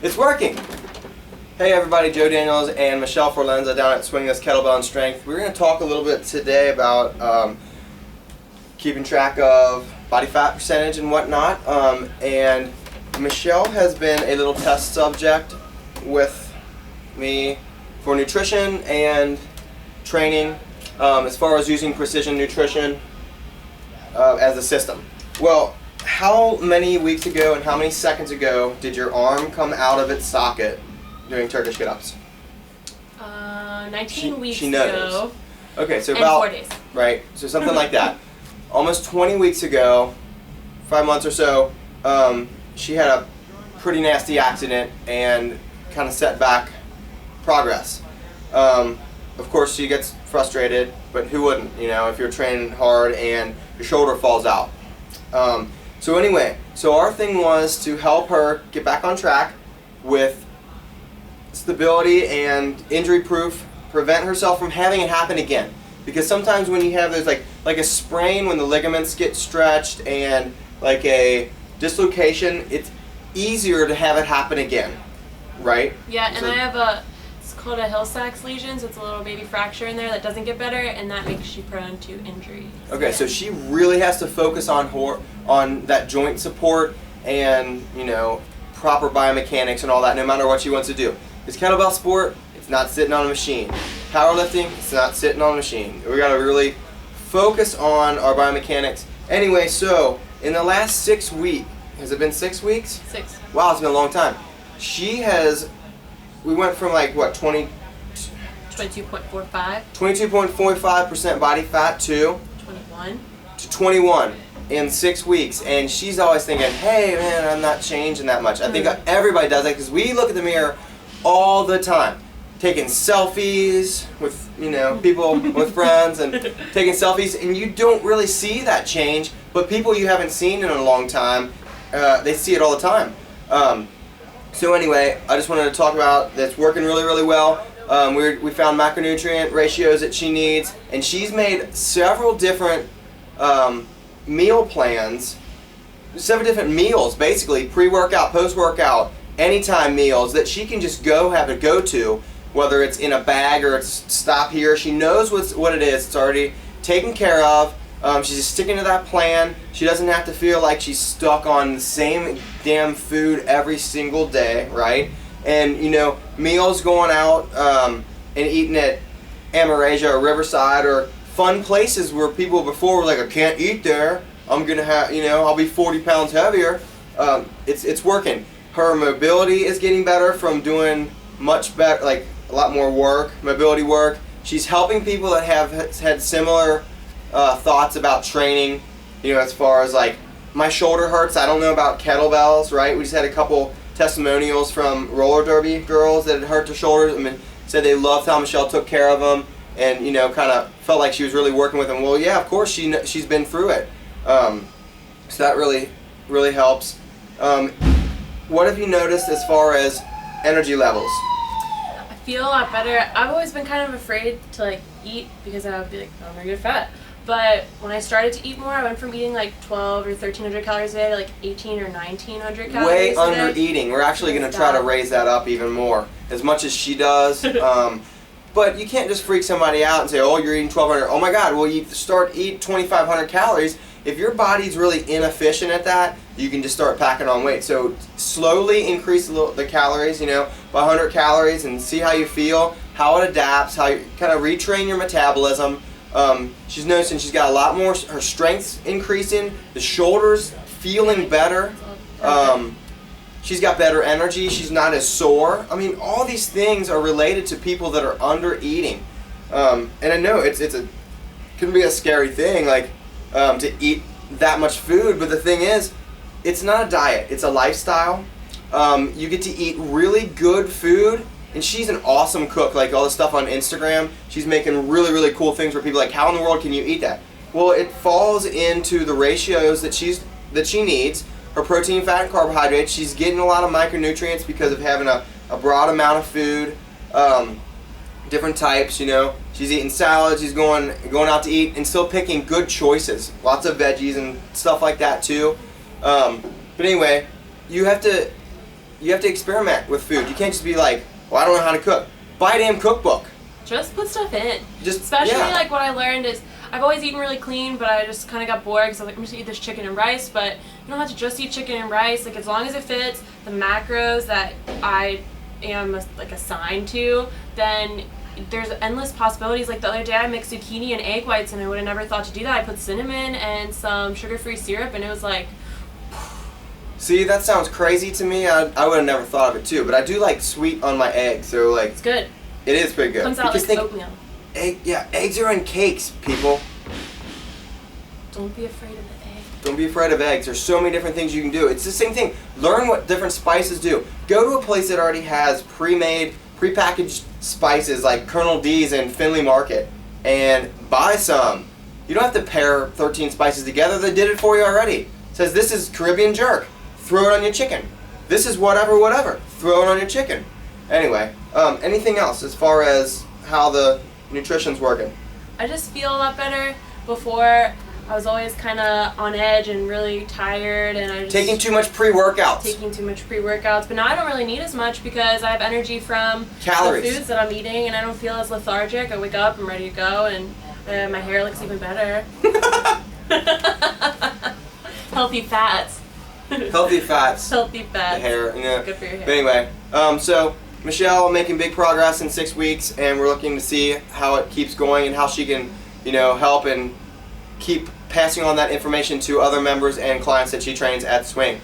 It's working! Hey everybody, Joe Daniels and Michelle Forlenza down at Swing This Kettlebell and Strength. We're going to talk a little bit today about keeping track of body fat percentage and whatnot. And Michelle has been a little test subject with me for nutrition and training as far as using precision nutrition as a system. Well, how many weeks ago and how many seconds ago did your arm come out of its socket doing Turkish get-ups? 19 weeks she knows. ago. Okay, so and about 4 days. Right, so something like that. Almost 20 weeks ago, 5 months or so, she had a pretty nasty accident and kind of set back progress. Of course, she gets frustrated, but who wouldn't? You know, if you're training hard and your shoulder falls out. So anyway, so our thing was to help her get back on track with stability and injury-proof, prevent herself from having it happen again. Because sometimes when you have those like a sprain when the ligaments get stretched and like a dislocation, it's easier to have it happen again, right? Yeah, and so, I have it's called a Hill-Sachs lesion, so it's a little baby fracture in there that doesn't get better, and that makes you prone to injury. Okay, so she really has to focus on that joint support and, you know, proper biomechanics and all that, no matter what she wants to do. Because kettlebell sport, it's not sitting on a machine. Powerlifting, it's not sitting on a machine. We gotta really focus on our biomechanics. Anyway, so in the last 6 weeks, has it been 6 weeks? 6. Wow, it's been a long time. We went from like what, 22.45. 22.45% body fat to 21 in 6 weeks, and she's always thinking, hey man, I'm not changing that much. I think everybody does that because we look at the mirror all the time, taking selfies with, you know, people with friends and taking selfies, and you don't really see that change, but people you haven't seen in a long time, they see it all the time. So anyway, I just wanted to talk about that's working really, really well. We found macronutrient ratios that she needs, and she's made several different meal plans, 7 different meals basically, pre-workout, post-workout, anytime meals that she can just have a go-to, whether it's in a bag or it's stop here. She knows what it is. It's already taken care of. She's just sticking to that plan. She doesn't have to feel like she's stuck on the same damn food every single day, right? And, you know, meals going out and eating at Amerasia or Riverside or fun places where people before were like, I can't eat there. I'm going to have, you know, I'll be 40 pounds heavier. It's working. Her mobility is getting better from doing much better, like a lot more work, mobility work. She's helping people that have had similar thoughts about training, you know, as far as like, my shoulder hurts, I don't know about kettlebells, right? We just had a couple testimonials from roller derby girls that had hurt their shoulders. I mean, said they loved how Michelle took care of them and, you know, kind of felt like she was really working with them. Well, yeah, of course, she's been through it. So that really, really helps. What have you noticed as far as energy levels? I feel a lot better. I've always been kind of afraid to like eat because I would be like, oh, I'm gonna get fat. But when I started to eat more, I went from eating like 12 or 1,300 calories a day to like 1,800 or 1,900 calories Way a day. under eating. We're actually going to try to raise that up even more, as much as she does. But you can't just freak somebody out and say, oh, you're eating 1,200. Oh my God, well, you eat 2,500 calories. If your body's really inefficient at that, you can just start packing on weight. So slowly increase the calories, you know, by 100 calories and see how you feel, how it adapts, how you kind of retrain your metabolism. She's noticing she's got a lot more, her strength's increasing, the shoulders feeling better, she's got better energy, she's not as sore. I mean, all these things are related to people that are under eating. And I know it can be a scary thing, like, to eat that much food, but the thing is, it's not a diet, it's a lifestyle. You get to eat really good food. And she's an awesome cook, like all the stuff on Instagram. She's making really, really cool things where people are like, how in the world can you eat that? Well, it falls into the ratios that she needs. Her protein, fat, and carbohydrates. She's getting a lot of micronutrients because of having a broad amount of food, different types, you know. She's eating salads, she's going out to eat and still picking good choices. Lots of veggies and stuff like that too. But anyway, you have to you have to experiment with food. You can't just be like, well, I don't know how to cook. Buy a damn cookbook. Just put stuff in. Especially like what I learned is I've always eaten really clean, but I just kind of got bored because I was like, I'm just gonna eat this chicken and rice. But you don't have to just eat chicken and rice. Like as long as it fits the macros that I am assigned to, then there's endless possibilities. Like the other day I mixed zucchini and egg whites, and I would have never thought to do that. I put cinnamon and some sugar-free syrup, and it was like. See, that sounds crazy to me. I would have never thought of it too, but I do like sweet on my eggs, so like. It's good. It is pretty good. Comes out like oatmeal. Eggs are in cakes, people. Don't be afraid of the egg. Don't be afraid of eggs. There's so many different things you can do. It's the same thing. Learn what different spices do. Go to a place that already has pre-made, pre-packaged spices like Colonel D's in Findlay Market and buy some. You don't have to pair 13 spices together. They did it for you already. It says this is Caribbean jerk. Throw it on your chicken. This is whatever. Throw it on your chicken. Anyway, anything else as far as how the nutrition's working? I just feel a lot better. Before, I was always kind of on edge and really tired, and I just taking too much pre-workouts. But now I don't really need as much because I have energy from calories. The foods that I'm eating, and I don't feel as lethargic. I wake up, I'm ready to go, and my hair looks even better. Healthy fats. Healthy fats. Healthy fats. The hair, yeah. Good for your hair. But anyway, so Michelle making big progress in 6 weeks, and we're looking to see how it keeps going and how she can, help and keep passing on that information to other members and clients that she trains at Swing.